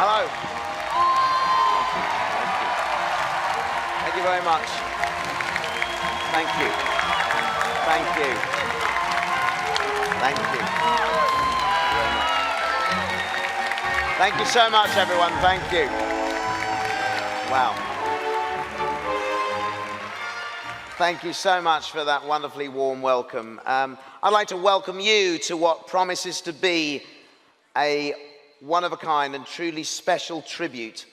Hello. Thank you very much. Thank you. Thank you. Thank you. Thank you so much, everyone. Thank you. Wow. Thank you so much for that wonderfully warm welcome. I'd like to welcome you to what promises to be a one-of-a-kind and truly special tribute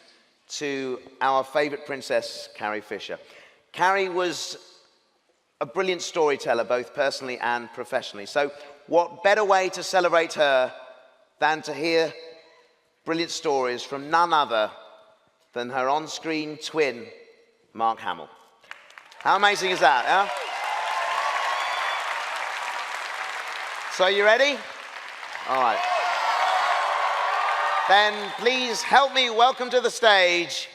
to our favorite princess, Carrie Fisher. Carrie was a brilliant storyteller, both personally and professionally. So what better way to celebrate her than to hear brilliant stories from none other than her on-screen twin, Mark Hamill. How amazing is that, huh? So you ready? All right. Then please help me welcome to the stage,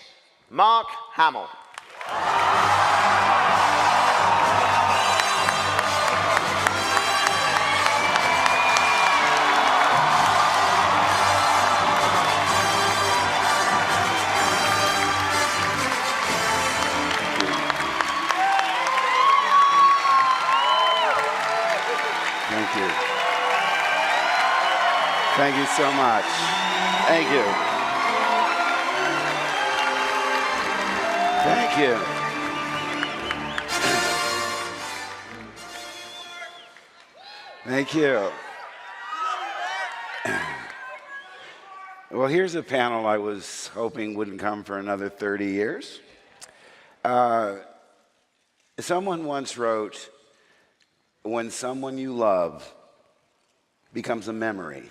Mark Hamill. Thank you. Thank you so much. Thank you. Thank you. Thank you. Well, here's a panel I was hoping wouldn't come for another 30 years. Someone once wrote, when someone you love becomes a memory,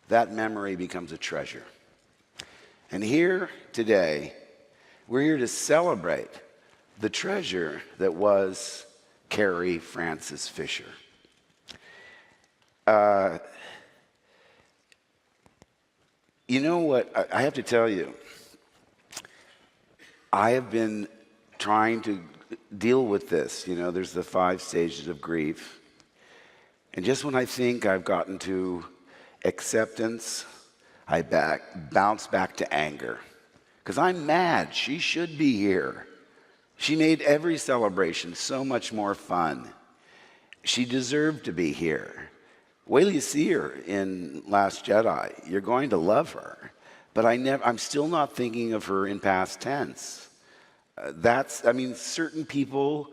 that memory becomes a treasure. And here today, we're here to celebrate the treasure that was Carrie Frances Fisher. You know what? I have to tell you, I have been trying to deal with this. You know, there's the 5 stages of grief. And just when I think I've gotten to acceptance, I bounce back to anger. Because I'm mad. She should be here. She made every celebration so much more fun. She deserved to be here. Wait till you see her in Last Jedi. You're going to love her. But I'm still not thinking of her in past tense. Certain people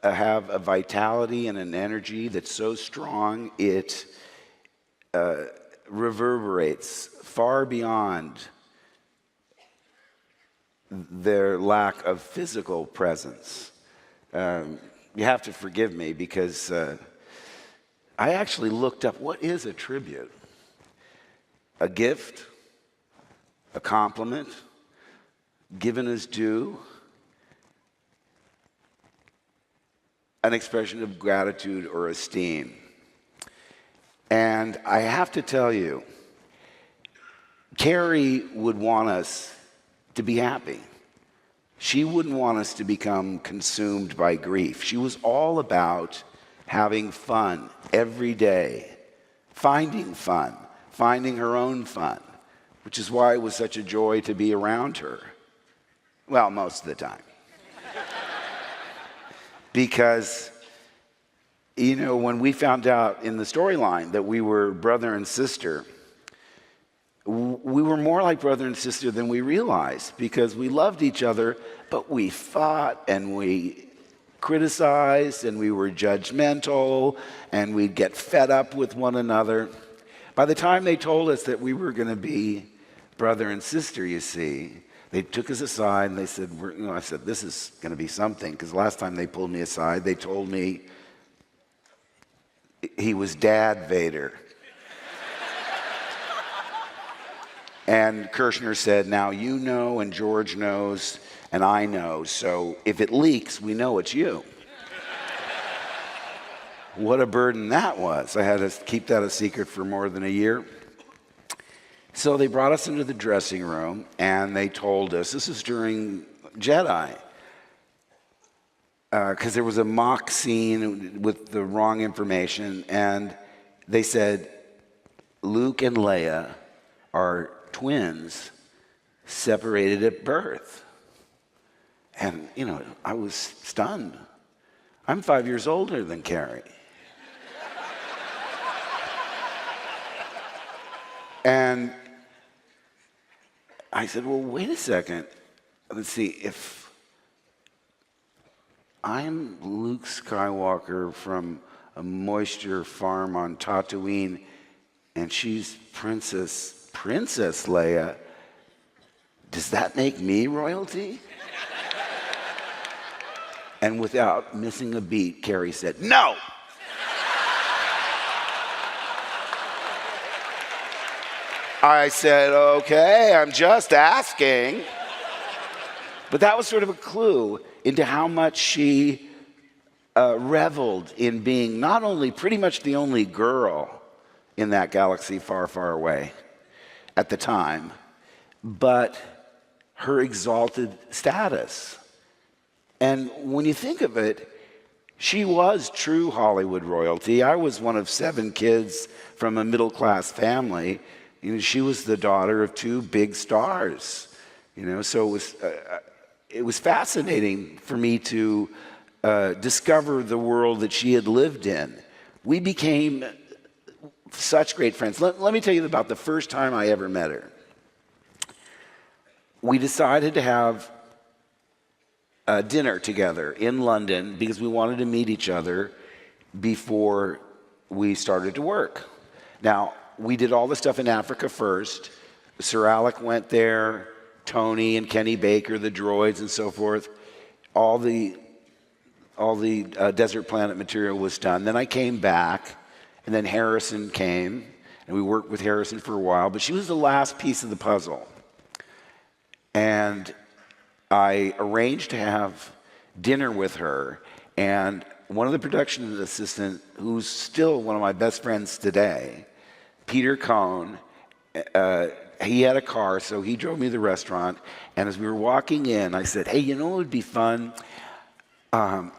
have a vitality and an energy that's so strong it reverberates far beyond their lack of physical presence. You have to forgive me because I actually looked up what is a tribute? A gift, a compliment, given as due, an expression of gratitude or esteem. And I have to tell you, Carrie would want us to be happy. She wouldn't want us to become consumed by grief. She was all about having fun every day, finding fun, finding her own fun, which is why it was such a joy to be around her. Well, most of the time. Because, you know, when we found out in the storyline that we were brother and sister, we were more like brother and sister than we realized because we loved each other, but we fought and we criticized and we were judgmental and we'd get fed up with one another. By the time they told us that we were going to be brother and sister, you see, they took us aside and they said, I said, this is going to be something, because last time they pulled me aside, they told me he was Dad Vader. And Kirshner said, now you know and George knows and I know, so if it leaks, we know it's you. What a burden that was. I had to keep that a secret for more than a year. So they brought us into the dressing room and they told us, this is during Jedi, because there was a mock scene with the wrong information, and they said, Luke and Leia are twins separated at birth. And, I was stunned. I'm 5 years older than Carrie. And I said, well, wait a second. Let's see, if I'm Luke Skywalker from a moisture farm on Tatooine, and she's Princess Leia, does that make me royalty? And without missing a beat, Carrie said, no! I said, okay, I'm just asking. But that was sort of a clue into how much she reveled in being not only pretty much the only girl in that galaxy far, far away at the time, but her exalted status. And when you think of it, she was true Hollywood royalty. I was one of 7 kids from a middle-class family. She was the daughter of 2 big stars. So it was fascinating for me to discover the world that she had lived in. We became such great friends. Let me tell you about the first time I ever met her. We decided to have dinner together in London because we wanted to meet each other before we started to work. Now, we did all the stuff in Africa first. Sir Alec went there, Tony and Kenny Baker, the droids and so forth. All the Desert Planet material was done. Then I came back, and then Harrison came, and we worked with Harrison for a while, but she was the last piece of the puzzle. And I arranged to have dinner with her, and one of the production assistants, who's still one of my best friends today, Peter Cohn, he had a car, so he drove me to the restaurant, and as we were walking in, I said, hey, what would be fun?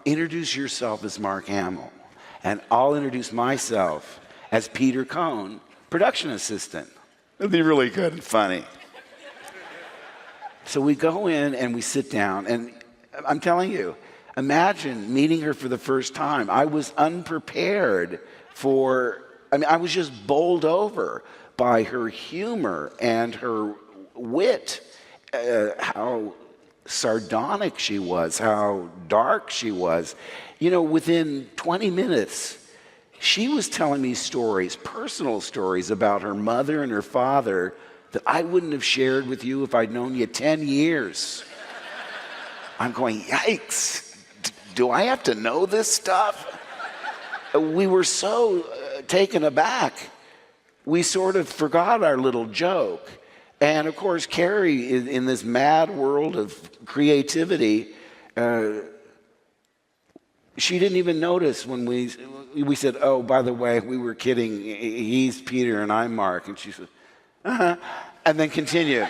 Introduce yourself as Mark Hamill, and I'll introduce myself as Peter Cohn, production assistant. It'd be really good and funny. So we go in and we sit down, and I'm telling you, imagine meeting her for the first time. I was unprepared I was just bowled over by her humor and her wit, how sardonic she was, how dark she was. Within 20 minutes, she was telling me stories, personal stories about her mother and her father that I wouldn't have shared with you if I'd known you 10 years. I'm going, yikes, do I have to know this stuff? We were so taken aback, we sort of forgot our little joke. And of course, Carrie, in this mad world of creativity, she didn't even notice when we said, oh, by the way, we were kidding, he's Peter and I'm Mark. And she said, uh-huh, and then continued.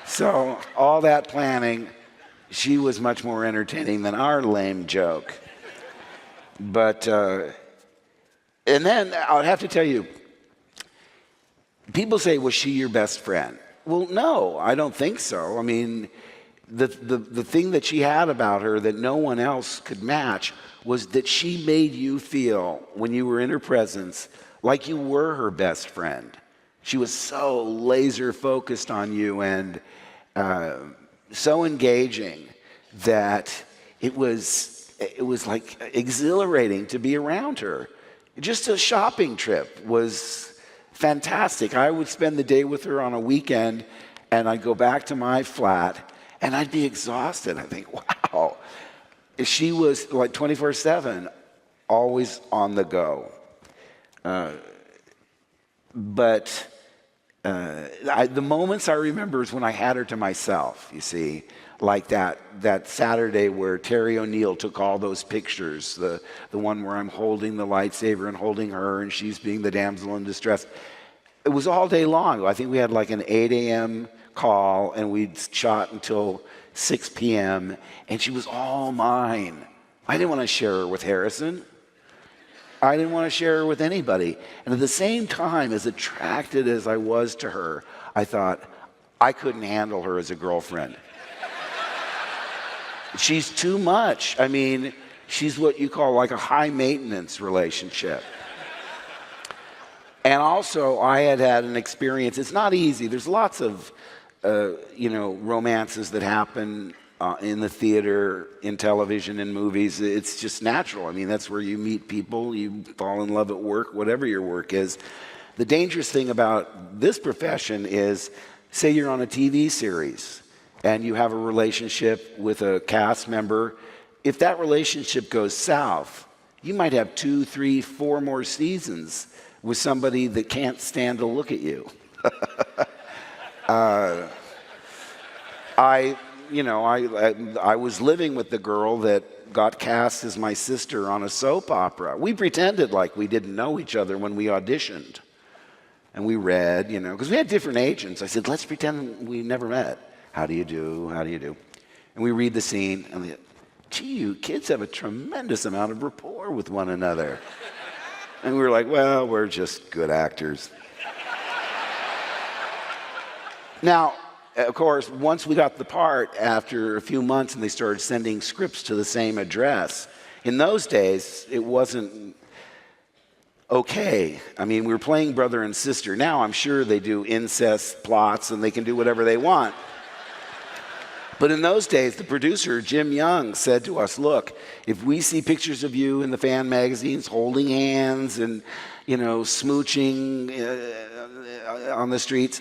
So all that planning, she was much more entertaining than our lame joke. But, and then I'll have to tell you, people say, was she your best friend? Well, no, I don't think so. I mean, the thing that she had about her that no one else could match was that she made you feel, when you were in her presence, like you were her best friend. She was so laser focused on you and so engaging that it was like exhilarating to be around her. Just a shopping trip was fantastic. I would spend the day with her on a weekend, and I'd go back to my flat, and I'd be exhausted. I'd think, wow. She was like 24/7, always on the go. But the moments I remember is when I had her to myself, you see, like that Saturday where Terry O'Neill took all those pictures, the one where I'm holding the lightsaber and holding her and she's being the damsel in distress. It was all day long. I think we had like an 8 a.m. call and we'd shot until 6 p.m. and she was all mine. I didn't want to share her with Harrison. I didn't want to share her with anybody. And at the same time, as attracted as I was to her, I thought, I couldn't handle her as a girlfriend. She's too much. I mean, she's what you call like a high maintenance relationship. And also, I had an experience. It's not easy. There's lots of, romances that happen in the theater, in television, in movies. It's just natural. I mean, that's where you meet people. You fall in love at work, whatever your work is. The dangerous thing about this profession is, say you're on a TV series and you have a relationship with a cast member. If that relationship goes south, you might have 2, 3, 4 more seasons with somebody that can't stand to look at you. I was living with the girl that got cast as my sister on a soap opera. We pretended like we didn't know each other when we auditioned. And we read, because we had different agents. I said, let's pretend we never met. How do you do? How do you do? And we read the scene, and we, gee, you kids have a tremendous amount of rapport with one another. And we were like, well, we're just good actors. Now, of course, once we got the part, after a few months, and they started sending scripts to the same address, in those days, it wasn't okay. I mean, we were playing brother and sister. Now I'm sure they do incest plots and they can do whatever they want. But in those days, the producer, Jim Young, said to us, look, if we see pictures of you in the fan magazines holding hands and, smooching on the streets,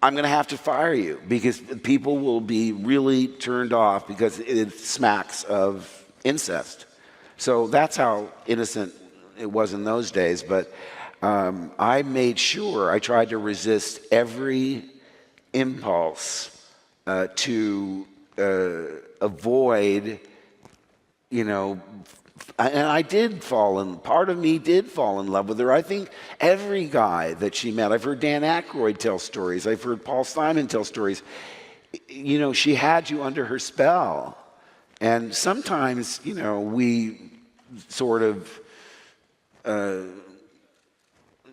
I'm going to have to fire you because people will be really turned off because it smacks of incest. So that's how innocent it was in those days. But I made sure I tried to resist every impulse to avoid, and I did part of me did fall in love with her. I think every guy that she met, I've heard Dan Aykroyd tell stories, I've heard Paul Simon tell stories, she had you under her spell. And sometimes, we sort of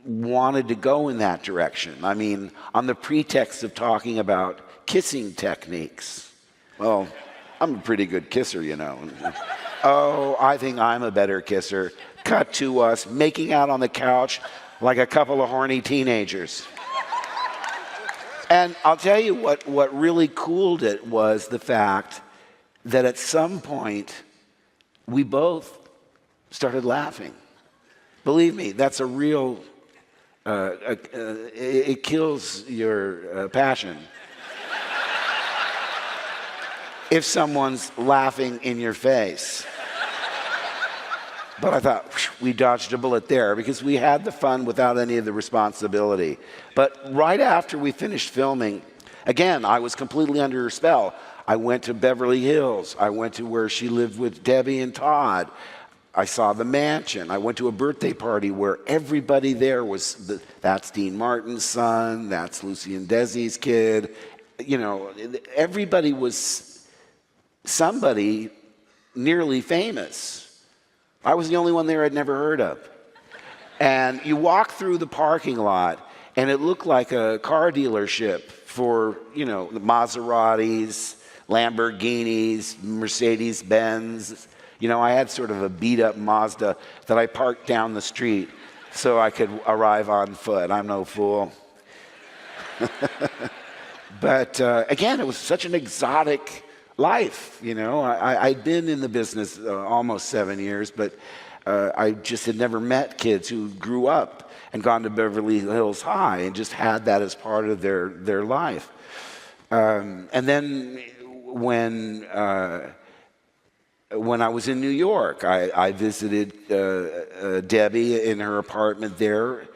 wanted to go in that direction. I mean, on the pretext of talking about kissing techniques. Well, I'm a pretty good kisser, Oh, I think I'm a better kisser. Cut to us making out on the couch like a couple of horny teenagers. And I'll tell you what really cooled it was the fact that at some point we both started laughing. Believe me, that's a real, it kills your passion. If someone's laughing in your face. But I thought, we dodged a bullet there because we had the fun without any of the responsibility. But right after we finished filming, again, I was completely under her spell. I went to Beverly Hills. I went to where she lived with Debbie and Todd. I saw the mansion. I went to a birthday party where everybody there was, that's Dean Martin's son, that's Lucy and Desi's kid. Everybody was somebody nearly famous. I was the only one there I'd never heard of. And you walk through the parking lot, and it looked like a car dealership for, the Maseratis, Lamborghinis, Mercedes-Benz. I had sort of a beat-up Mazda that I parked down the street so I could arrive on foot. I'm no fool. But again, it was such an exotic life, I'd been in the business almost 7 years, but I just had never met kids who grew up and gone to Beverly Hills High and just had that as part of their life. And then when I was in New York, I visited Debbie in her apartment there.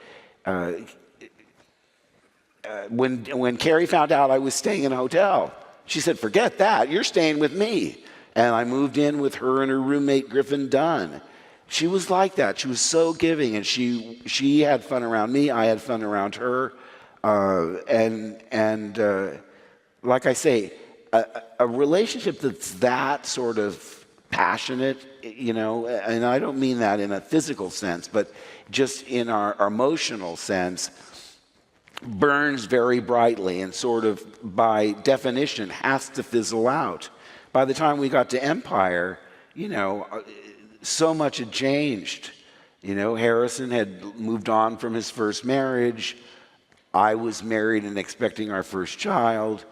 When Carrie found out I was staying in a hotel, she said, forget that, you're staying with me. And I moved in with her and her roommate, Griffin Dunn. She was like that. She was so giving, and she had fun around me. I had fun around her. Like I say, a relationship that's that sort of passionate, and I don't mean that in a physical sense, but just in our emotional sense, burns very brightly and sort of by definition has to fizzle out. By the time we got to Empire, so much had changed. Harrison had moved on from his first marriage. I was married and expecting our first child.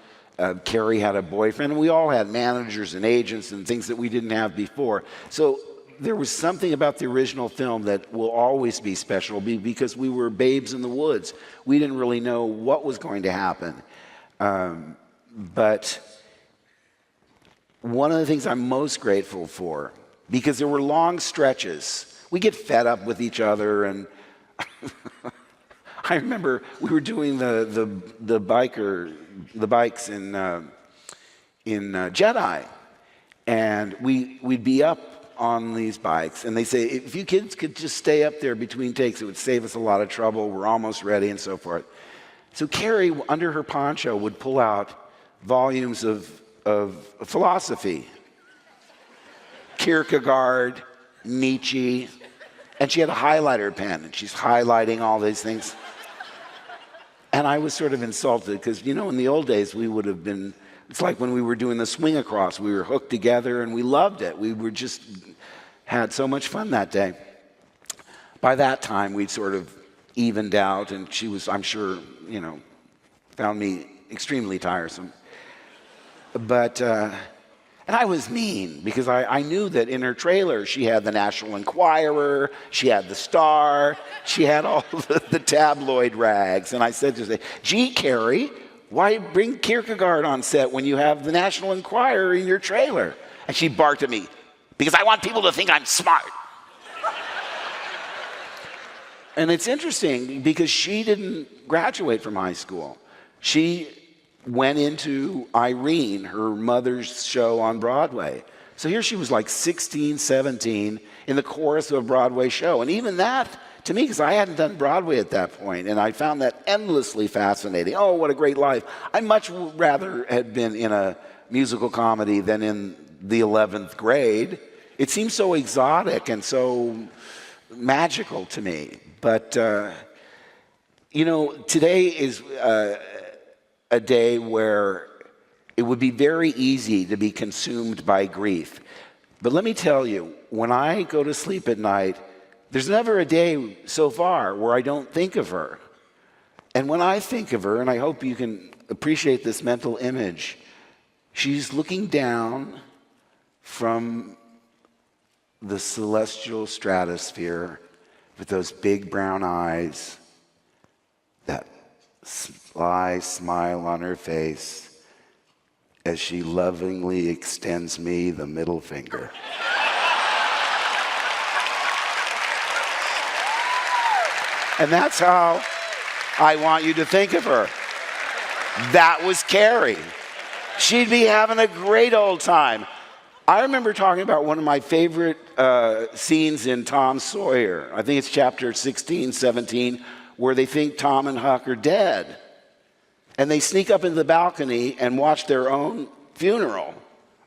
Carrie had a boyfriend, and we all had managers and agents and things that we didn't have before. So there was something about the original film that will always be special because we were babes in the woods. We didn't really know what was going to happen. But one of the things I'm most grateful for, because there were long stretches, we get fed up with each other, and I remember we were doing the bikes in Jedi, and we'd be up on these bikes, and they say, if you kids could just stay up there between takes, it would save us a lot of trouble. We're almost ready, and so forth. So Carrie, under her poncho, would pull out volumes of philosophy, Kierkegaard, Nietzsche, and she had a highlighter pen, and she's highlighting all these things. And I was sort of insulted because, in the old days, we would have been, it's like when we were doing the swing across, we were hooked together and we loved it. We were just had so much fun that day. By that time, we'd sort of evened out, and she was, I'm sure, found me extremely tiresome. But, and I was mean because I knew that in her trailer she had the National Enquirer, she had the Star, she had all the tabloid rags. And I said to her, gee, Carrie, why bring Kierkegaard on set when you have the National Enquirer in your trailer? And she barked at me, because I want people to think I'm smart. And it's interesting because she didn't graduate from high school. She went into Irene, her mother's show on Broadway. So here she was like 16, 17 in the chorus of a Broadway show. And even that, to me, because I hadn't done Broadway at that point, and I found that endlessly fascinating. Oh, what a great life. I much rather had been in a musical comedy than in the 11th grade. It seemed so exotic and so magical to me. But, today is a day where it would be very easy to be consumed by grief. But let me tell you, when I go to sleep at night, there's never a day so far where I don't think of her. And when I think of her, and I hope you can appreciate this mental image, she's looking down from the celestial stratosphere with those big brown eyes, that sly smile on her face as she lovingly extends me the middle finger. And that's how I want you to think of her. That was Carrie. She'd be having a great old time. I remember talking about one of my favorite scenes in Tom Sawyer. I think it's chapter 16, 17, where they think Tom and Huck are dead. And they sneak up into the balcony and watch their own funeral.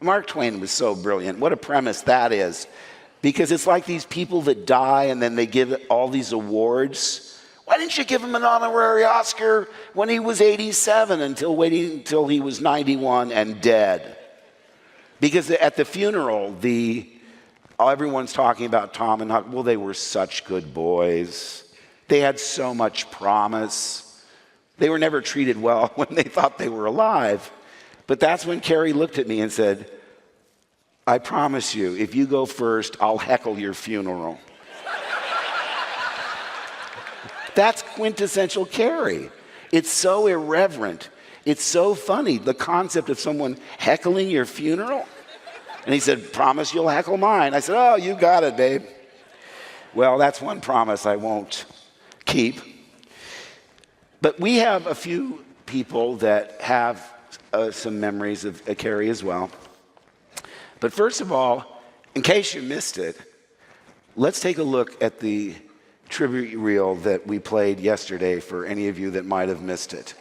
Mark Twain was so brilliant. What a premise that is. Because it's like these people that die and then they give all these awards. Why didn't you give him an honorary Oscar when he was 87 waiting until he was 91 and dead? Because at the funeral, everyone's talking about Tom and Huck. Well, they were such good boys. They had so much promise. They were never treated well when they thought they were alive. But that's when Carrie looked at me and said, I promise you, if you go first, I'll heckle your funeral. That's quintessential Carrie. It's so irreverent. It's so funny, the concept of someone heckling your funeral. And he said, promise you'll heckle mine. I said, oh, you got it, babe. Well, that's one promise I won't keep. But we have a few people that have some memories of Carrie as well. But first of all, in case you missed it, let's take a look at the tribute reel that we played yesterday for any of you that might have missed it.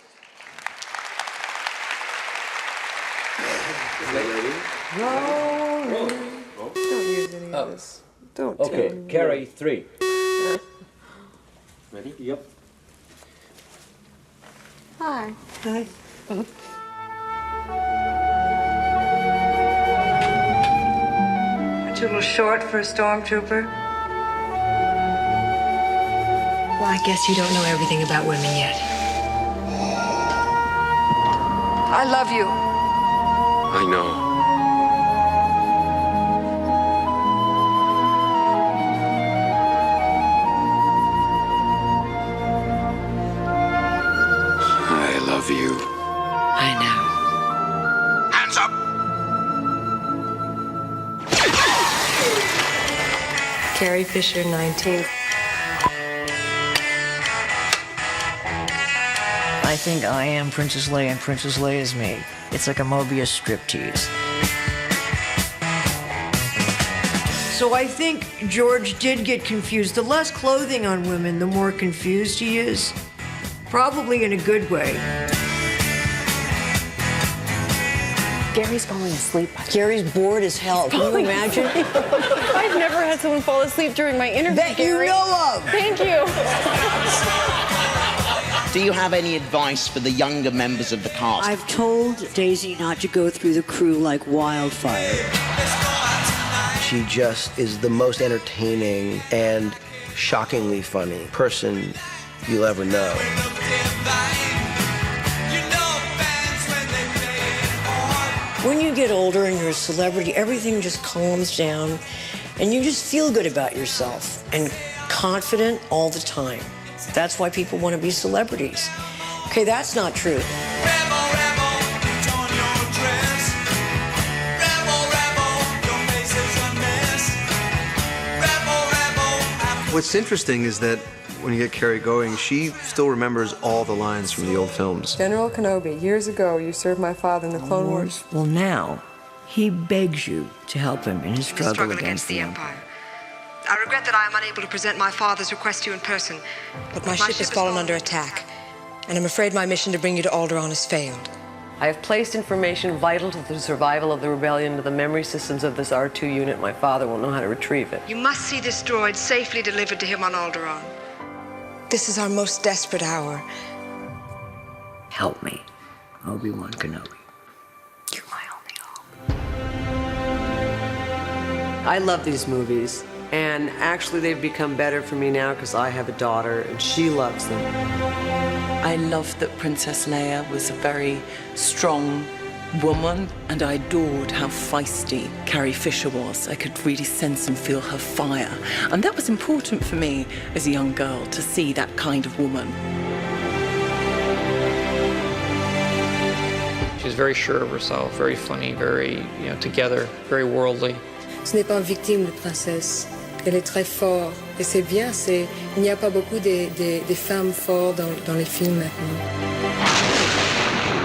this. Don't tell Okay, me. Carrie, 3. Ready? Yep. Hi. Hi. Aren't you a little short for a stormtrooper? Well, I guess you don't know everything about women yet. I love you. I know. I love you. I know. Hands up! Carrie Fisher, 19. I think I am Princess Leia and Princess Leia is me. It's like a Mobius striptease. So I think George did get confused. The less clothing on women, the more confused he is. Probably in a good way. Gary's falling asleep. Gary's bored as hell. Can you imagine? I've never had someone fall asleep during my interview, That you Gary. know of. Thank you. Do you have any advice for the younger members of the cast? I've told Daisy not to go through the crew like wildfire. She just is the most entertaining and shockingly funny person you'll ever know. When you get older and you're a celebrity, everything just calms down and you just feel good about yourself and confident all the time. That's why people want to be celebrities. Okay, that's not true. What's interesting is that when you get Carrie going, she still remembers all the lines from the old films. General Kenobi, years ago, you served my father in the Clone Wars. Well, now, he begs you to help him in his struggle against the Empire. I regret that I am unable to present my father's request to you in person. But my ship has fallen under attack, and I'm afraid my mission to bring you to Alderaan has failed. I have placed information vital to the survival of the rebellion into the memory systems of this R2 unit. My father will know how to retrieve it. You must see this droid safely delivered to him on Alderaan. This is our most desperate hour. Help me, Obi-Wan Kenobi. You're my only hope. I love these movies, and actually they've become better for me now because I have a daughter and she loves them. I loved that Princess Leia was a very strong woman, and I adored how feisty Carrie Fisher was. I could really sense and feel her fire. And that was important for me as a young girl, to see that kind of woman. She's very sure of herself, very funny, very, together, very worldly. Ce n'est pas une victime, de princesse. Elle est très forte. Et c'est bien, il n'y a pas beaucoup de femmes fortes dans les films maintenant.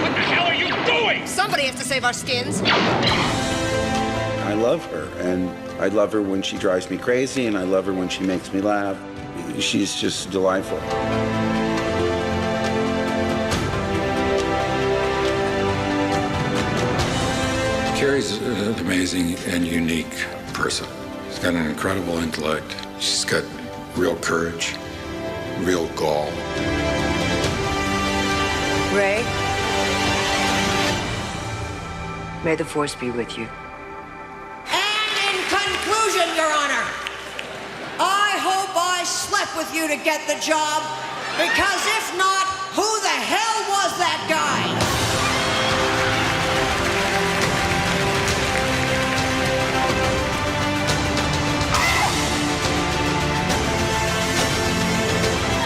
What the hell are you doing? Somebody has to save our skins. I love her, and I love her when she drives me crazy, and I love her when she makes me laugh. She's just delightful. Carrie's an amazing and unique person. She's got an incredible intellect. She's got real courage, real gall. Ray, may the Force be with you. And in conclusion, Your Honor, I hope I slept with you to get the job, because if not, who the hell was that guy?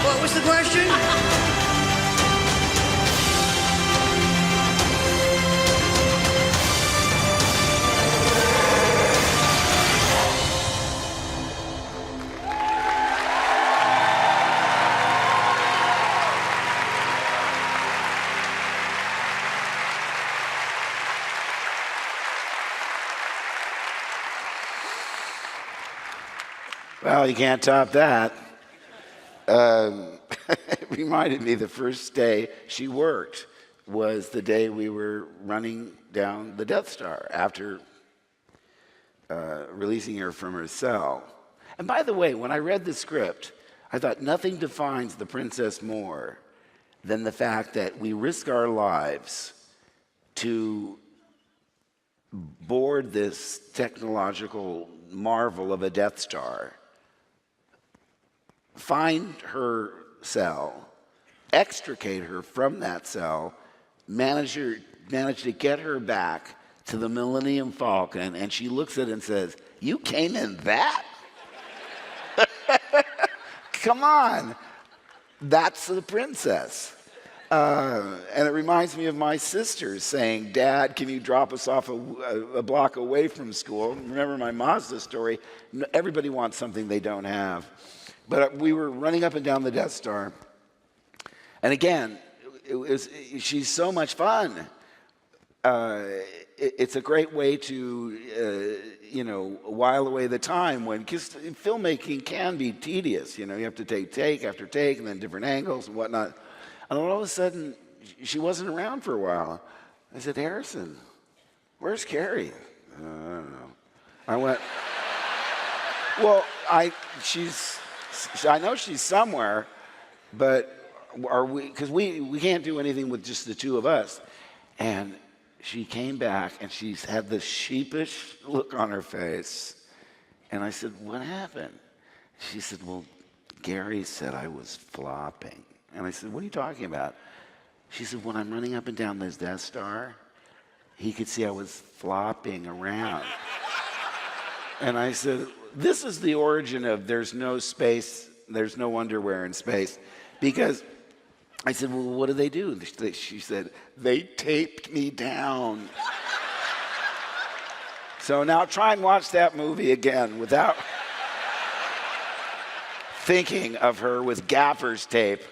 What was the question? Well, you can't top that. It reminded me the first day she worked was the day we were running down the Death Star after releasing her from her cell. And by the way, when I read the script, I thought nothing defines the princess more than the fact that we risk our lives to board this technological marvel of a Death Star, find her cell, extricate her from that cell, manage to get her back to the Millennium Falcon, and she looks at it and says, "You came in that?" Come on. That's the princess. And it reminds me of my sisters saying, "Dad, can you drop us off a block away from school?" Remember my Mazda story? Everybody wants something they don't have. But we were running up and down the Death Star. And again, she's so much fun. It's a great way to, while away the time because filmmaking can be tedious. You have to take after take and then different angles and whatnot. And all of a sudden, she wasn't around for a while. I said, "Harrison, where's Carrie?" "I don't know." I went, "Well, I know she's somewhere, but because we can't do anything with just the two of us." And she came back, and she had this sheepish look on her face. And I said, "What happened?" She said, "Well, Gary said I was flopping." And I said, "What are you talking about?" She said, "When I'm running up and down this Death Star, he could see I was flopping around." And I said, "This is the origin of there's no space, there's no underwear in space." Because I said, "Well, what do they do?" She said, "They taped me down." So now try and watch that movie again without thinking of her with gaffer's tape.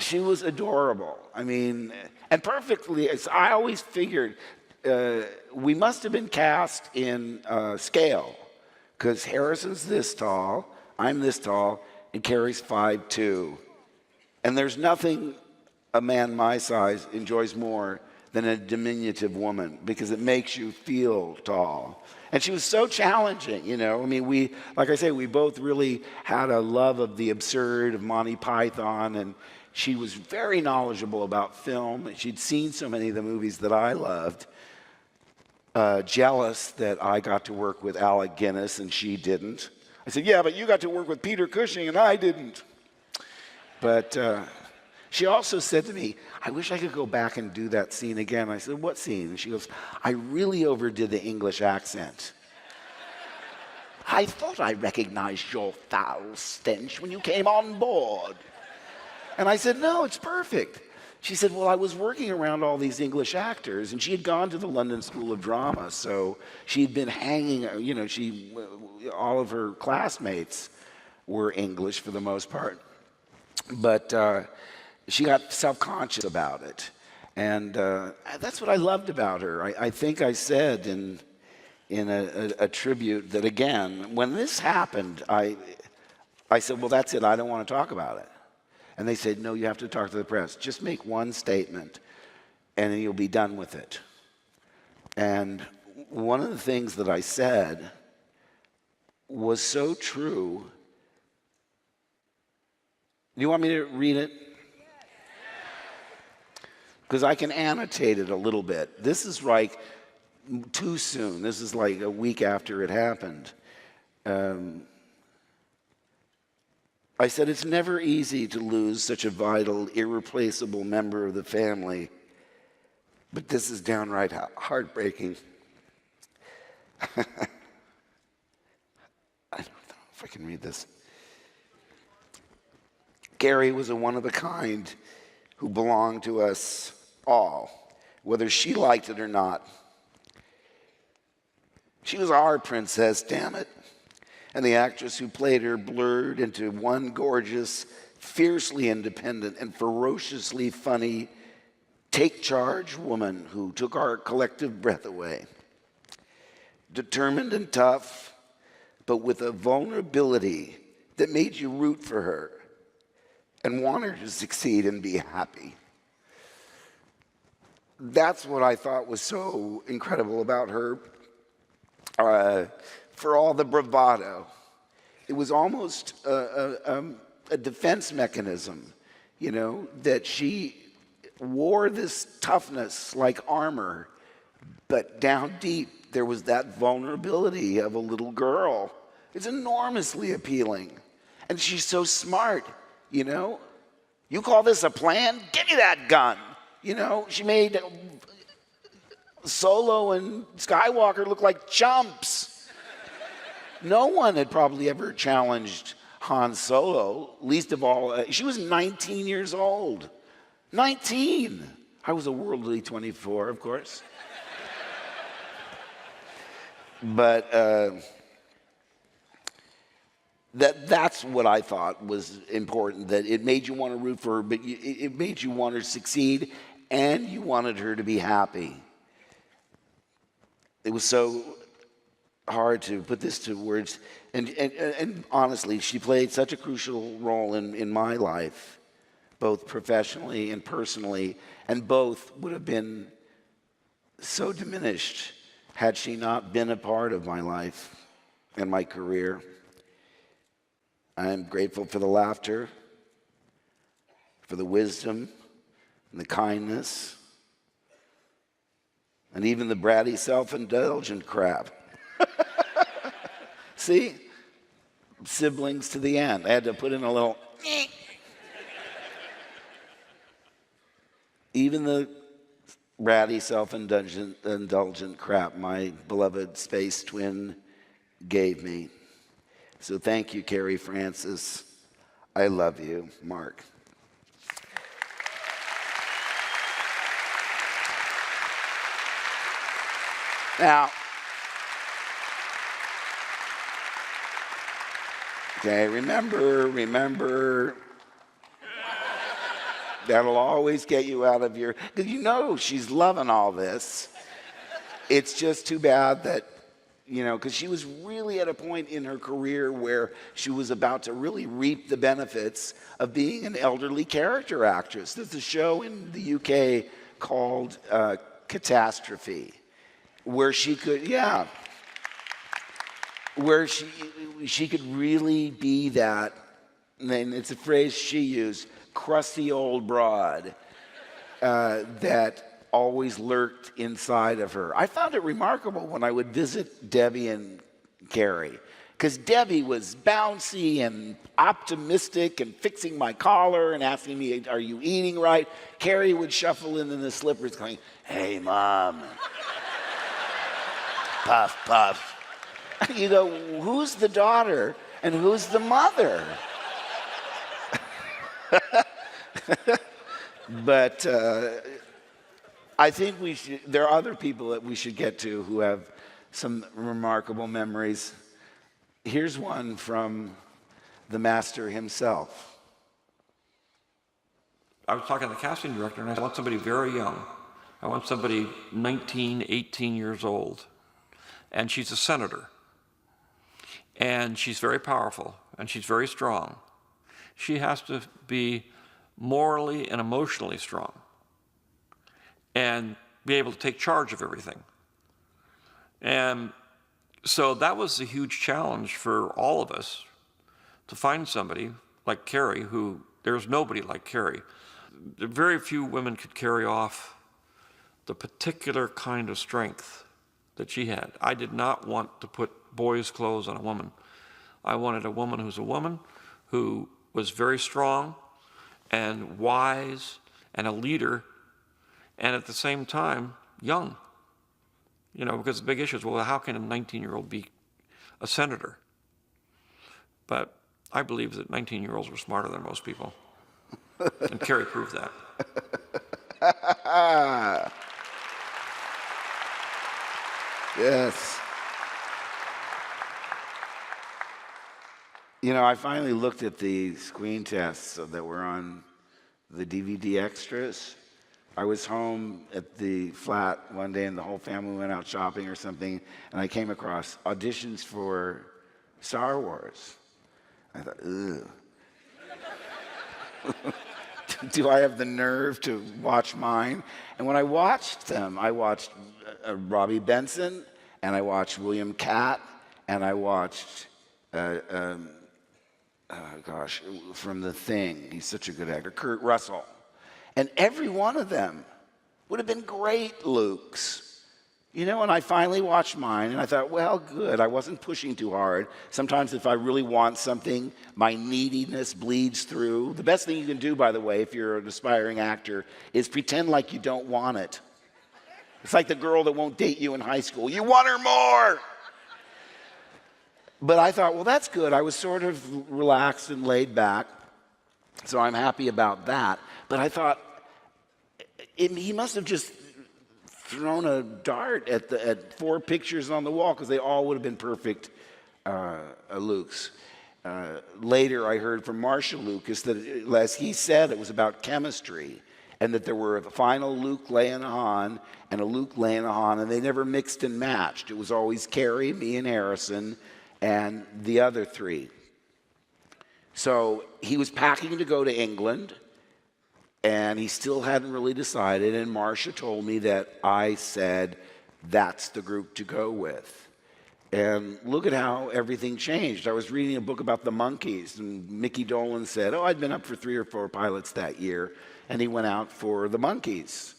She was adorable. I mean, and perfectly, I always figured we must have been cast in scale, because Harrison's this tall, I'm this tall, and Carrie's 5'2". And there's nothing a man my size enjoys more than a diminutive woman, because it makes you feel tall. And she was so challenging, I mean, like I say, we both really had a love of the absurd, of Monty Python, and she was very knowledgeable about film. She'd seen so many of the movies that I loved. Jealous that I got to work with Alec Guinness and she didn't. I said, "Yeah, but you got to work with Peter Cushing and I didn't." But she also said to me, "I wish I could go back and do that scene again." I said, "What scene?" And she goes, "I really overdid the English accent. I thought I recognized your foul stench when you came on board." And I said, "No, it's perfect." She said, "Well, I was working around all these English actors," and she had gone to the London School of Drama, so she'd been hanging, all of her classmates were English for the most part. But she got self-conscious about it. And that's what I loved about her. I think I said in a tribute that, again, when this happened, I said, "Well, that's it. I don't want to talk about it." And they said, "No, you have to talk to the press. Just make one statement, and then you'll be done with it." And one of the things that I said was so true. Do you want me to read it? Because I can annotate it a little bit. This is like too soon. This is like a week after it happened. I said, "It's never easy to lose such a vital, irreplaceable member of the family, but this is downright heartbreaking." I don't know if I can read this. "Carrie was a one-of-a-kind who belonged to us all, whether she liked it or not. She was our princess, damn it. And the actress who played her blurred into one gorgeous, fiercely independent, and ferociously funny take-charge woman who took our collective breath away. Determined and tough, but with a vulnerability that made you root for her and want her to succeed and be happy." That's what I thought was so incredible about her. for all the bravado. It was almost a defense mechanism, you know, that she wore this toughness like armor, but down deep there was that vulnerability of a little girl. It's enormously appealing. And she's so smart, you know. You call this a plan? Give me that gun. You know, she made Solo and Skywalker look like chumps. No one had probably ever challenged Han Solo, least of all, she was 19 years old. 19. I was a worldly 24, of course. But that's what I thought was important, that it made you want to root for her, but it made you want her to succeed, and you wanted her to be happy. It was so hard to put this to words, and honestly, she played such a crucial role in my life, both professionally and personally, and both would have been so diminished had she not been a part of my life and my career. I'm grateful for the laughter, for the wisdom, and the kindness, and even the bratty, self-indulgent crap. See? Siblings to the end. I had to put in a little... Even the bratty, self-indulgent crap my beloved space twin gave me. So thank you, Carrie Francis. I love you, Mark. Now, okay, remember, that'll always get you out of your, because you know she's loving all this. It's just too bad that, you know, because she was really at a point in her career where she was about to really reap the benefits of being an elderly character actress. There's a show in the UK called Catastrophe, where she could, where she could really be that, and it's a phrase she used, crusty old broad that always lurked inside of her. I found it remarkable when I would visit Debbie and Carrie, because Debbie was bouncy and optimistic and fixing my collar and asking me, are you eating right? Carrie would shuffle in the slippers going, hey, Mom. Puff, puff. You go, who's the daughter and who's the mother? But I think there are other people that we should get to who have some remarkable memories. Here's one from the master himself. I was talking to the casting director, and I want somebody very young. I want somebody 19, 18 years old. And she's a senator. And she's very powerful, and she's very strong. She has to be morally and emotionally strong and be able to take charge of everything. And so that was a huge challenge for all of us, to find somebody like Carrie, who, there's nobody like Carrie. Very few women could carry off the particular kind of strength that she had. I did not want to put boys' clothes on a woman. I wanted a woman who's a woman, who was very strong and wise and a leader, and at the same time, young. You know, because the big issue is, well, how can a 19-year-old be a senator? But I believe that 19-year-olds were smarter than most people. And Carrie proved that. Yes. You know, I finally looked at the screen tests that were on the DVD extras. I was home at the flat one day and the whole family went out shopping or something, and I came across auditions for Star Wars. I thought, ugh. Do I have the nerve to watch mine? And when I watched them, I watched Robbie Benson and I watched William Catt, and I watched, from The Thing, he's such a good actor, Kurt Russell. And every one of them would have been great Lukes. You know, and I finally watched mine, and I thought, well, good, I wasn't pushing too hard. Sometimes if I really want something, my neediness bleeds through. The best thing you can do, by the way, if you're an aspiring actor, is pretend like you don't want it. It's like the girl that won't date you in high school. You want her more! But I thought, well, that's good. I was sort of relaxed and laid back, so I'm happy about that. But I thought, he must have just thrown a dart at 4 pictures on the wall, because they all would have been perfect Lukes. Later, I heard from Marshall Lucas that, as he said, it was about chemistry, and that there were a final Luke Leia and a Luke Leia, and they never mixed and matched. It was always Carrie, me, and Harrison, and the other 3. So he was packing to go to England, and he still hadn't really decided, and Marcia told me that I said, that's the group to go with. And look at how everything changed. I was reading a book about the Monkees, and Mickey Dolenz said, I'd been up for 3 or 4 pilots that year, and he went out for the Monkees.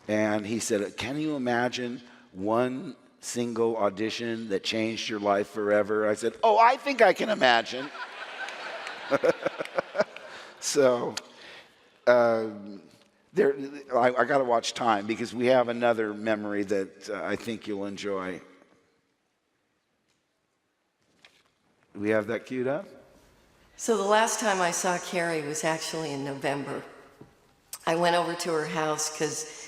And he said, can you imagine one single audition that changed your life forever? I said, I think I can imagine. So... I got to watch time, because we have another memory that I think you'll enjoy. Do we have that queued up? So the last time I saw Carrie was actually in November. I went over to her house because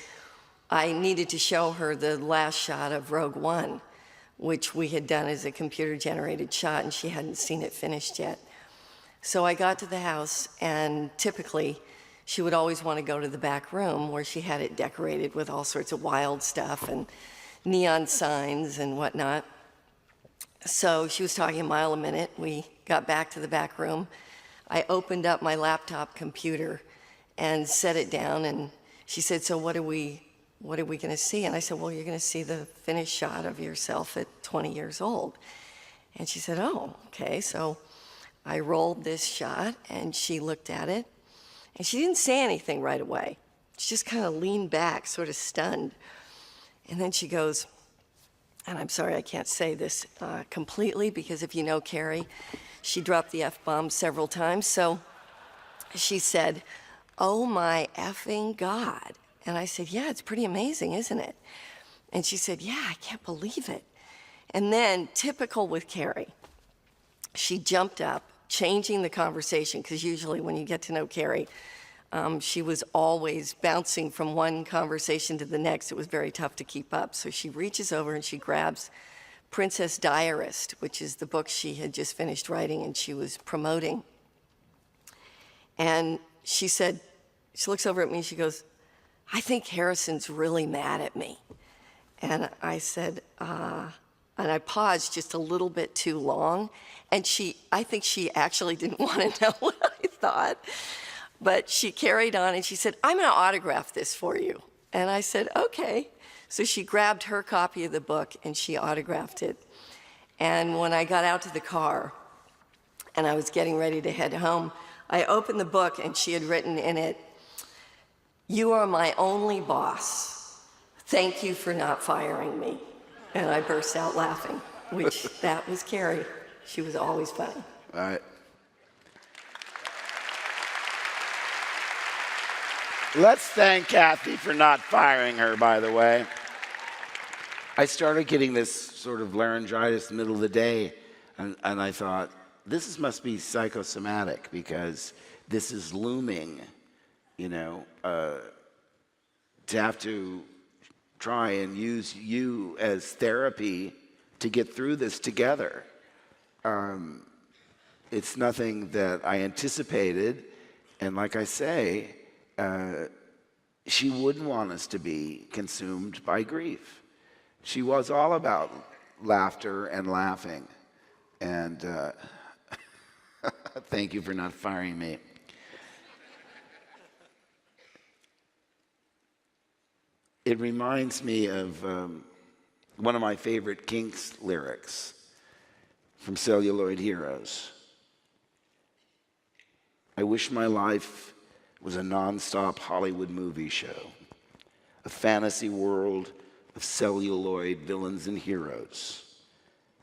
I needed to show her the last shot of Rogue One, which we had done as a computer-generated shot, and she hadn't seen it finished yet. So I got to the house, and typically she would always want to go to the back room where she had it decorated with all sorts of wild stuff and neon signs and whatnot. So she was talking a mile a minute. We got back to the back room. I opened up my laptop computer and set it down, and she said, so what are we going to see? And I said, well, you're going to see the finished shot of yourself at 20 years old. And she said, oh, okay. So I rolled this shot, and she looked at it. And she didn't say anything right away. She just kind of leaned back, sort of stunned. And then she goes, and I'm sorry I can't say this completely, because if you know Carrie, she dropped the F-bomb several times. So she said, oh my effing God. And I said, yeah, it's pretty amazing, isn't it? And she said, yeah, I can't believe it. And then, typical with Carrie, she jumped up, changing the conversation, because usually when you get to know Carrie, she was always bouncing from one conversation to the next. It was very tough to keep up. So she reaches over and she grabs Princess Diarist, which is the book she had just finished writing and she was promoting. And she said, she looks over at me and she goes, I think Harrison's really mad at me. And I said, and I paused just a little bit too long. And I think she actually didn't want to know what I thought. But she carried on and she said, I'm going to autograph this for you. And I said, okay. So she grabbed her copy of the book and she autographed it. And when I got out to the car and I was getting ready to head home, I opened the book and she had written in it, you are my only boss. Thank you for not firing me. And I burst out laughing, which that was Carrie. She was always funny. All right. Let's thank Kathy for not firing her, by the way. I started getting this sort of laryngitis in the middle of the day, and I thought, must be psychosomatic, because this is looming, you know, to have to try and use you as therapy to get through this together. It's nothing that I anticipated, and like I say, she wouldn't want us to be consumed by grief. She was all about laughter and laughing, and thank you for not firing me. It reminds me of one of my favorite Kinks lyrics from Celluloid Heroes. I wish my life was a non-stop Hollywood movie show, a fantasy world of celluloid villains and heroes,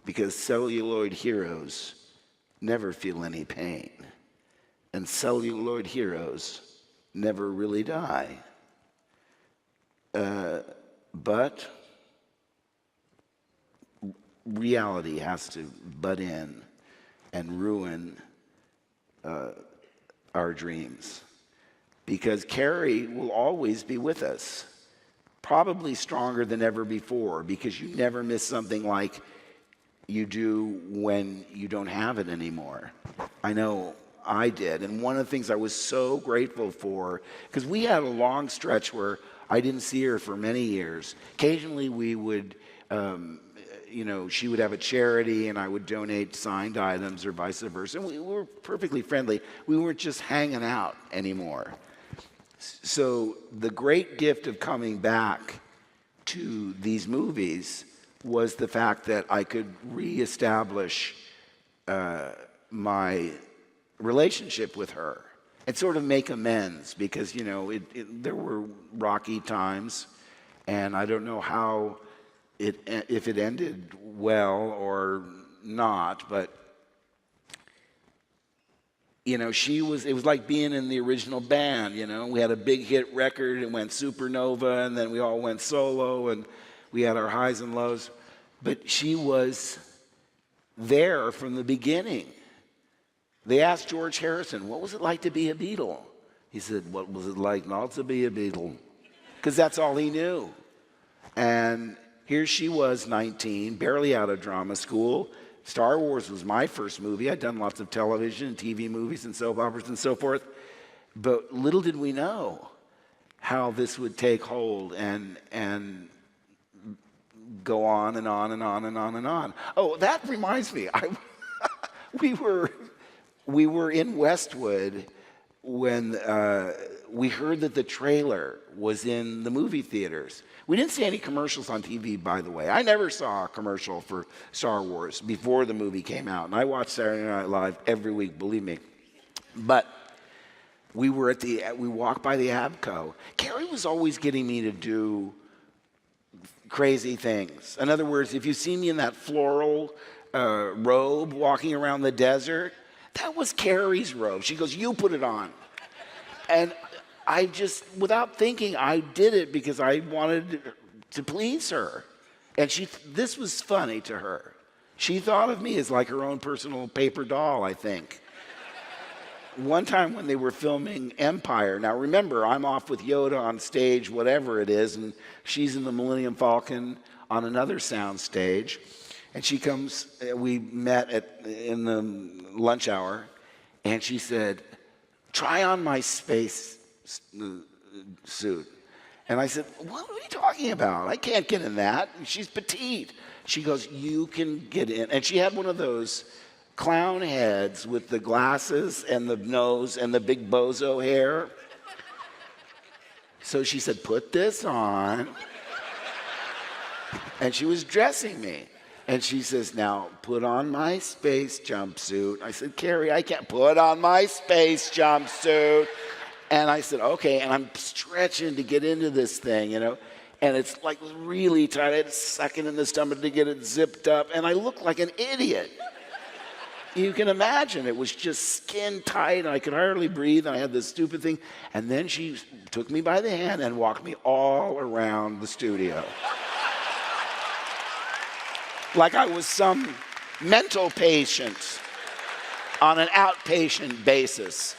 because celluloid heroes never feel any pain, and celluloid heroes never really die. But reality has to butt in and ruin our dreams. Because Carrie will always be with us, probably stronger than ever before, because you never miss something like you do when you don't have it anymore. I know I did. And one of the things I was so grateful for, because we had a long stretch where I didn't see her for many years. Occasionally we would, she would have a charity and I would donate signed items or vice versa. And we were perfectly friendly. We weren't just hanging out anymore. So the great gift of coming back to these movies was the fact that I could reestablish my relationship with her and sort of make amends, because there were rocky times, and I don't know how if it ended well or not, but it was like being in the original band. We had a big hit record, it went supernova, and then we all went solo, and we had our highs and lows, but she was there from the beginning. They asked George Harrison, what was it like to be a Beatle? He said, what was it like not to be a Beatle? Because that's all he knew. And here she was, 19, barely out of drama school. Star Wars was my first movie. I'd done lots of television and TV movies and soap operas and so forth. But little did we know how this would take hold and go on and on and on and on and on. Oh, that reminds me. We were in Westwood when we heard that the trailer was in the movie theaters. We didn't see any commercials on TV, by the way. I never saw a commercial for Star Wars before the movie came out. And I watched Saturday Night Live every week, believe me. But we walked by the Abco. Carrie was always getting me to do crazy things. In other words, if you see me in that floral robe walking around the desert, that was Carrie's robe. She goes, you put it on. And I just, without thinking, I did it because I wanted to please her. And this was funny to her. She thought of me as like her own personal paper doll, I think. One time when they were filming Empire, now remember, I'm off with Yoda on stage, whatever it is, and she's in the Millennium Falcon on another sound stage. And she comes, we met in the lunch hour, and she said, try on my space suit. And I said, what are you talking about? I can't get in that. She's petite. She goes, you can get in. And she had one of those clown heads with the glasses and the nose and the big bozo hair. So she said, put this on. And she was dressing me. And she says, now put on my space jumpsuit. I said, Carrie, I can't put on my space jumpsuit. And I said, okay. And I'm stretching to get into this thing, And it's like really tight. I had a second in the stomach to get it zipped up. And I looked like an idiot. You can imagine. It was just skin tight. And I could hardly breathe. And I had this stupid thing. And then she took me by the hand and walked me all around the studio. Like I was some mental patient on an outpatient basis.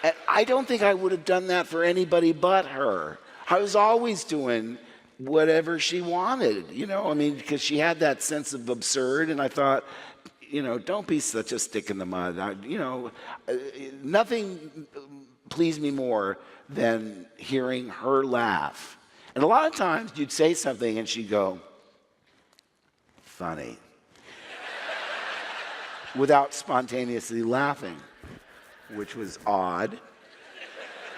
And I don't think I would have done that for anybody but her. I was always doing whatever she wanted, because she had that sense of absurd, and I thought, don't be such a stick in the mud. Nothing pleased me more than hearing her laugh. And a lot of times you'd say something and she'd go, funny, without spontaneously laughing, which was odd.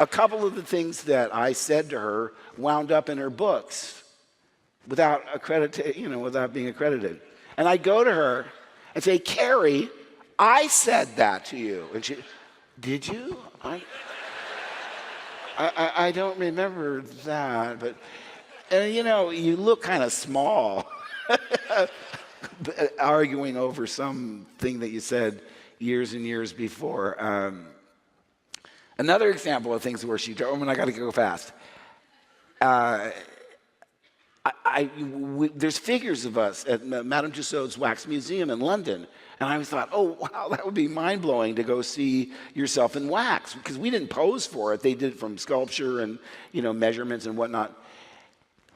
A couple of the things that I said to her wound up in her books. without without being accredited. And I go to her and say, Carrie, I said that to you. And she, did you? I don't remember that, but, and you look kind of small arguing over something that you said years and years before. Another example of things where I got to go fast. There's figures of us at Madame Tussauds Wax Museum in London, and I thought, oh wow, that would be mind-blowing to go see yourself in wax, because we didn't pose for it. They did it from sculpture and measurements and whatnot.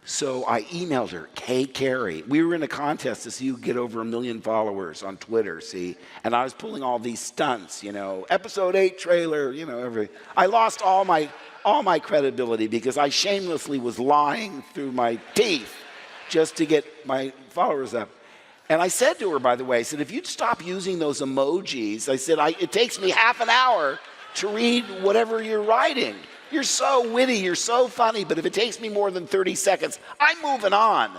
So I emailed her, hey Carrie, we were in a contest to see who get over 1 million followers on Twitter, see, and I was pulling all these stunts, episode 8 trailer, I lost all my credibility because I shamelessly was lying through my teeth just to get my followers up. And I said to her, by the way, I said, if you'd stop using those emojis, I said, it takes me half an hour to read whatever you're writing. You're so witty, you're so funny, but if it takes me more than 30 seconds, I'm moving on.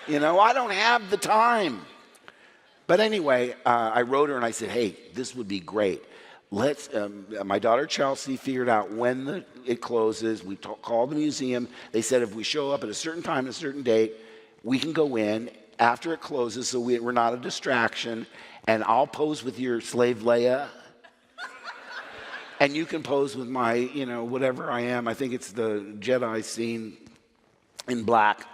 I don't have the time. But anyway, I wrote her and I said, hey, this would be great. My daughter Chelsea figured out when it closes. We called the museum. They said if we show up at a certain time, a certain date, we can go in after it closes so we're not a distraction. And I'll pose with your slave Leia. And you can pose with my, whatever I am. I think it's the Jedi scene in black.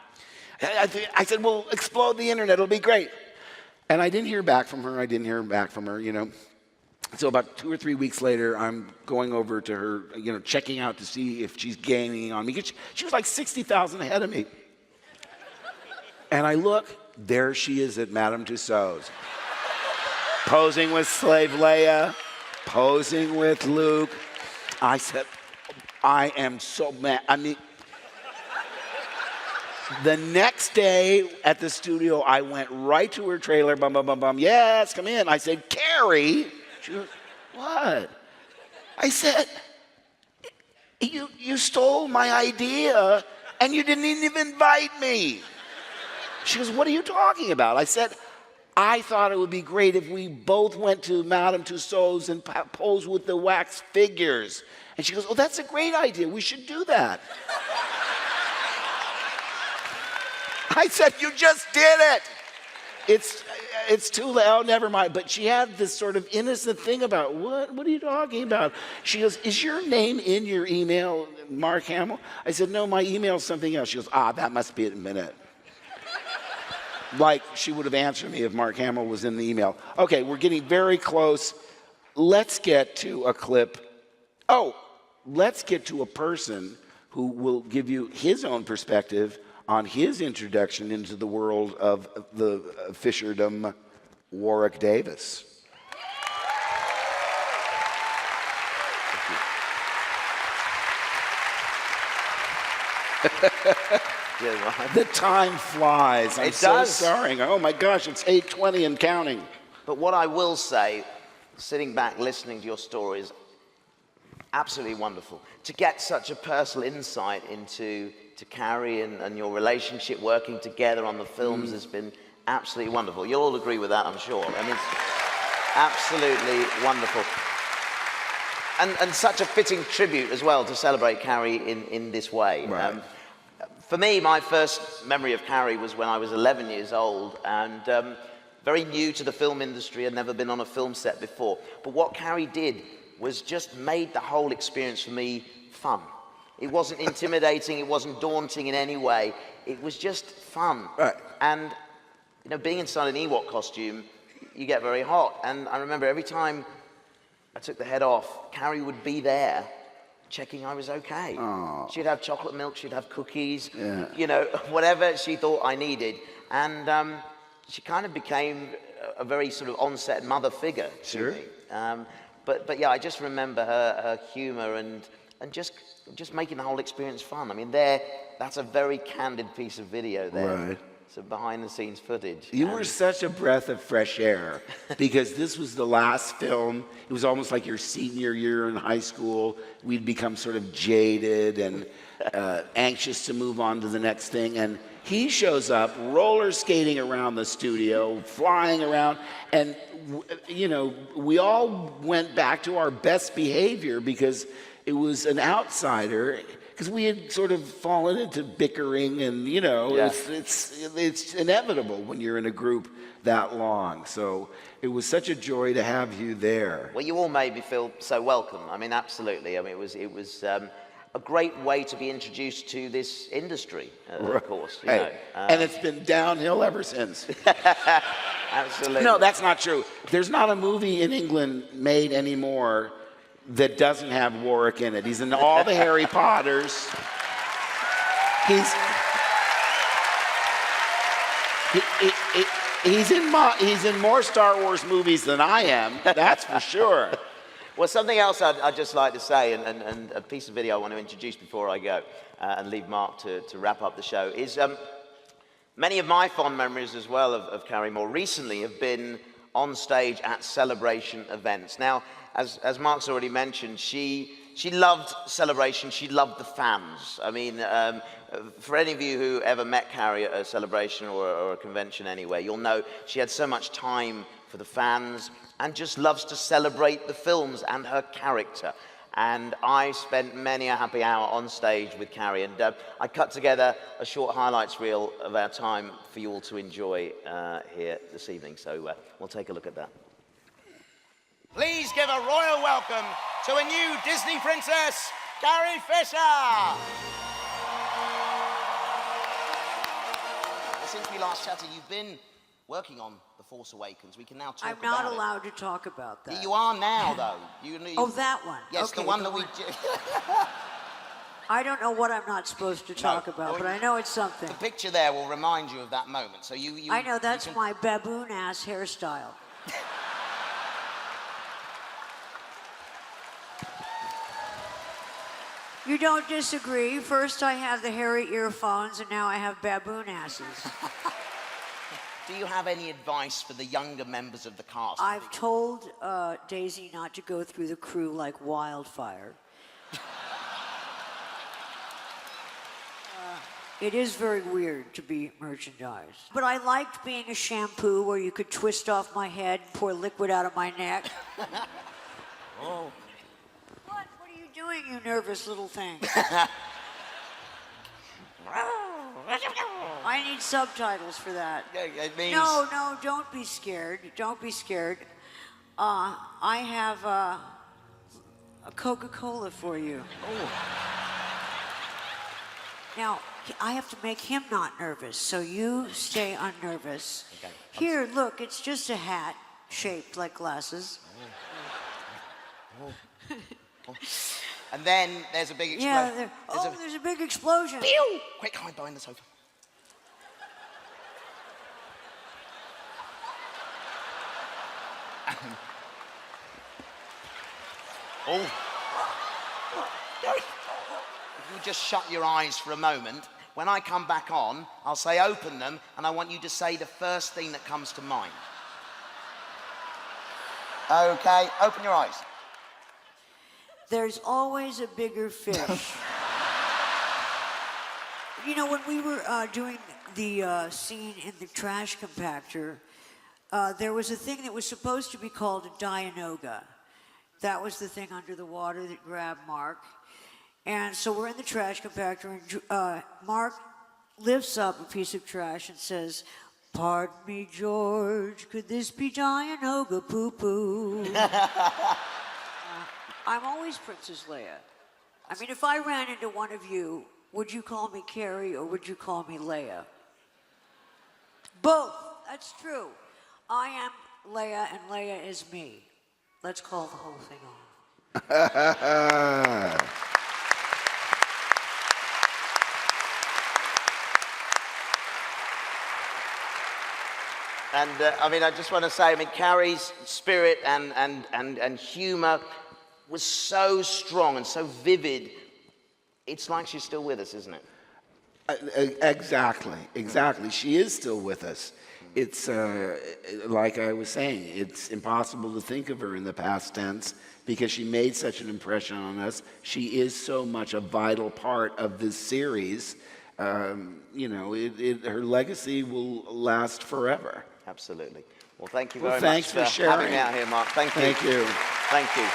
I said, well, explode the internet. It'll be great. And I didn't hear back from her. So about 2 or 3 weeks later, I'm going over to her, checking out to see if she's gaining on me. Because she was like 60,000 ahead of me. And I look, there she is at Madame Tussauds. Posing with slave Leia. Posing with Luke. I said, I am so mad. The next day at the studio, I went right to her trailer, bum, bum, bum, bum. Yes, come in. I said, Carrie. She goes, what? I said, you stole my idea and you didn't even invite me. She goes, what are you talking about? I said, I thought it would be great if we both went to Madame Tussauds and posed with the wax figures. And she goes, oh, that's a great idea. We should do that. I said, you just did it. It's too late. Oh, never mind. But she had this sort of innocent thing about, what are you talking about? She goes, is your name in your email, Mark Hamill? I said, no, my email's something else. She goes, that must be a minute. Like she would have answered me if Mark Hamill was in the email. Okay, we're getting very close. Let's get to a clip. Let's get to a person who will give you his own perspective on his introduction into the world of the fisherdom, Warwick Davis. The time flies. I'm so sorry. Oh my gosh, it's 8:20 and counting. But what I will say, sitting back listening to your stories, absolutely wonderful. To get such a personal insight into Carrie and your relationship working together on the films has been absolutely wonderful. You'll all agree with that, I'm sure. I mean, it's absolutely wonderful. And such a fitting tribute as well to celebrate Carrie in this way. Right. For me, my first memory of Carrie was when I was 11 years old and very new to the film industry. I'd never been on a film set before. But what Carrie did was just made the whole experience for me fun. It wasn't intimidating, it wasn't daunting in any way. It was just fun. Right. And being inside an Ewok costume, you get very hot. And I remember every time I took the head off, Carrie would be there checking I was okay. Aww. She'd have chocolate milk, she'd have cookies, whatever she thought I needed. And she kind of became a very sort of on-set mother figure to me. But yeah, I just remember her humor and just making the whole experience fun. I mean, that's a very candid piece of video there. Right. Some behind-the-scenes footage. You were such a breath of fresh air because this was the last film. It was almost like your senior year in high school. We'd become sort of jaded and anxious to move on to the next thing. And He shows up, roller skating around the studio, flying around, and we all went back to our best behavior because it was an outsider. Because we had sort of fallen into bickering, and it's inevitable when you're in a group that long. So it was such a joy to have you there. Well, you all made me feel so welcome. I mean, absolutely. I mean, it was a great way to be introduced to this industry, of course. You know. And it's been downhill ever since. Absolutely. No, that's not true. There's not a movie in England made anymore that doesn't have Warwick in it. He's in all the Harry Potters. He's in more Star Wars movies than I am. That's for sure. Well, something else I'd just like to say, and a piece of video I want to introduce before I go and leave Mark to wrap up the show, is many of my fond memories as well of Carrie more recently have been on stage at celebration events. Now, as Mark's already mentioned, she loved celebration, she loved the fans. I mean, for any of you who ever met Carrie at a celebration or a convention anywhere, you'll know she had so much time for the fans and just loves to celebrate the films and her character. And I spent many a happy hour on stage with Carrie, and I cut together a short highlights reel of our time for you all to enjoy here this evening. So we'll take a look at that. Please give a royal welcome to a new Disney princess, Carrie Fisher. Since we last chatted, you've been working on The Force Awakens. We can now talk about it. I'm not allowed to talk about that. You are now, though. Oh, that one? Yes, okay, the one that we... I don't know what I'm not supposed to talk about, but I know it's something. The picture there will remind you of that moment. So you I know, that's my baboon-ass hairstyle. You don't disagree? First I have the hairy earphones, and now I have baboon asses. Do you have any advice for the younger members of the cast? I've told Daisy not to go through the crew like wildfire. It is very weird to be merchandised. But I liked being a shampoo where you could twist off my head, pour liquid out of my neck. Oh. What are you doing, you nervous little thing? I need subtitles for that. It means... No, don't be scared. Don't be scared. I have a Coca-Cola for you. Oh. Now, I have to make him not nervous, so you stay unnervous. Okay. Here, look, it's just a hat shaped like glasses. Oh. And then there's a big explosion. Yeah, there's a big explosion. Pew! Quick, hide behind the sofa. Oh. If you just shut your eyes for a moment, when I come back on, I'll say open them, and I want you to say the first thing that comes to mind. Okay, open your eyes. There's always a bigger fish. You know, when we were doing the scene in the trash compactor, there was a thing that was supposed to be called a Dianoga. That was the thing under the water that grabbed Mark. And so we're in the trash compactor, and Mark lifts up a piece of trash and says, "Pardon me, George, could this be Dianoga poo-poo?" I'm always Princess Leia. I mean, if I ran into one of you, would you call me Carrie or would you call me Leia? Both. That's true. I am Leia and Leia is me. Let's call the whole thing on. And I mean, I just want to say, I mean, Carrie's spirit and humor was so strong and so vivid. It's like she's still with us, isn't it? Exactly. She is still with us. It's like I was saying, it's impossible to think of her in the past tense because she made such an impression on us. She is so much a vital part of this series, her legacy will last forever. Absolutely. Well, thank you Well, very thanks much for sharing. having me out here, Mark. Thank you. Thank you. Thank you.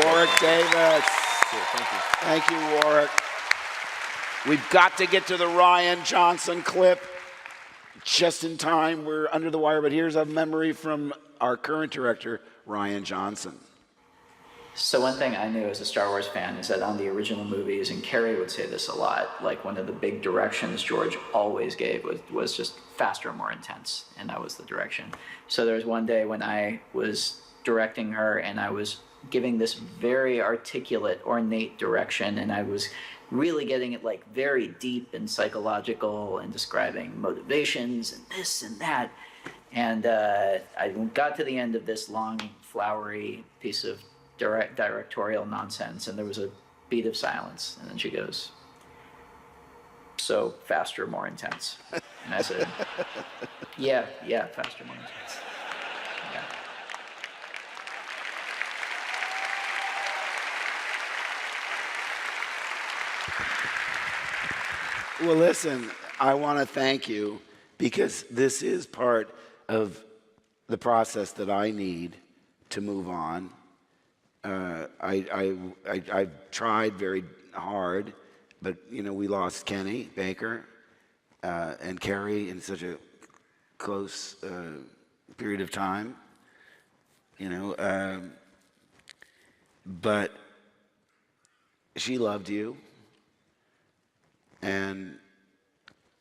Warwick Davis. Thank you. Thank you, Warwick. We've got to get to the Ryan Johnson clip just in time. We're under the wire, but here's a memory from our current director, Ryan Johnson. So one thing I knew as a Star Wars fan is that on the original movies, and Carrie would say this a lot, like one of the big directions George always gave was just faster and more intense, and that was the direction. So there was one day when I was directing her and I was giving this very articulate, ornate direction, and I was really getting it like very deep and psychological and describing motivations and this and that. And I got to the end of this long, flowery piece of directorial nonsense, and there was a beat of silence, and then she goes, "So faster, more intense." And I said, yeah, faster, more intense. Yeah. Well, listen, I want to thank you because this is part of the process that I need to move on. I've tried very hard, but we lost Kenny Baker and Carrie in such a close period of time. But she loved you, and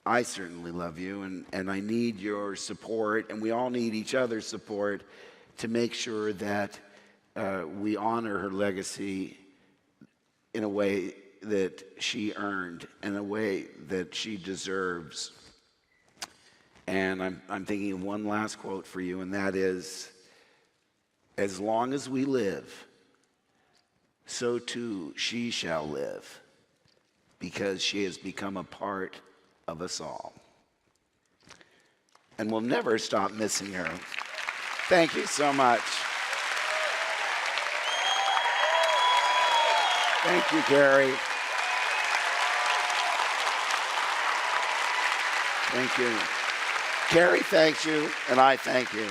I certainly love you, and I need your support, and we all need each other's support to make sure that we honor her legacy in a way that she earned, in a way that she deserves. And I'm thinking of one last quote for you, and that is, "As long as we live, so too she shall live, because she has become a part of us all." And we'll never stop missing her. Thank you so much. Thank you, Carrie. Thank you. Carrie thanks you, and I thank you.